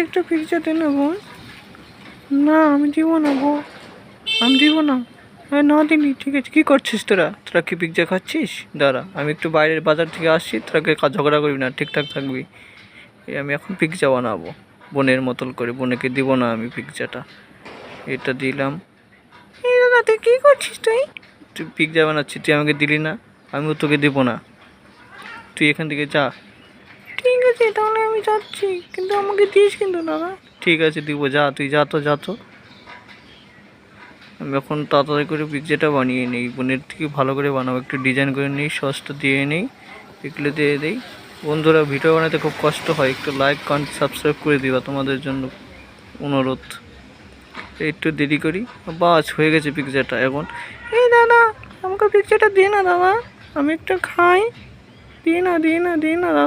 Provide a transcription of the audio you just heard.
একটা পিৎজা দে না বোন। না আমি দিব না গো, আমি দিব না। হ্যাঁ না দিনি, ঠিক আছে। কী করছিস তোরা? তোরা কি পিৎজা খাচ্ছিস? দাঁড়া, আমি একটু বাইরের বাজার থেকে আসছি, তোরাকে ঝগড়া করবি না, ঠিকঠাক থাকবি। এই আমি এখন পিৎজা বানাবো বোনের মতন করে, বোনকে দিব না আমি পিৎজাটা। এটা দিলাম। এই দাদা তুই কী করছিস? তুই পিৎজা বানাচ্ছিস, তুই আমাকে দিলি না, আমিও তোকে দেবো না। তুই এখান থেকে যা। ঠিক আছে তাহলে আমি যাচ্ছি, কিন্তু আমাকে দিস কিন্তু দাদা। ঠিক আছে দিব, যা তুই, যা তো যা তো। আমি এখন তাড়াতাড়ি করে পিৎজাটা বানিয়ে নিই, বোনের থেকে ভালো করে বানাবো, একটু ডিজাইন করে নিই, সসটা দিয়ে নিই, এগুলো দিয়ে দিই। বন্ধুরা ভিডিও বানাতে খুব কষ্ট হয়, একটু লাইক কমেন্ট সাবস্ক্রাইব করে দিবা, তোমাদের জন্য অনুরোধ। একটু দেরি করি, বাস হয়ে গেছে পিৎজাটা। এখন এই দাদা আমাকে পিৎজাটা দে না দাদা, আমি একটু খাই। দিয়ে না দাদা।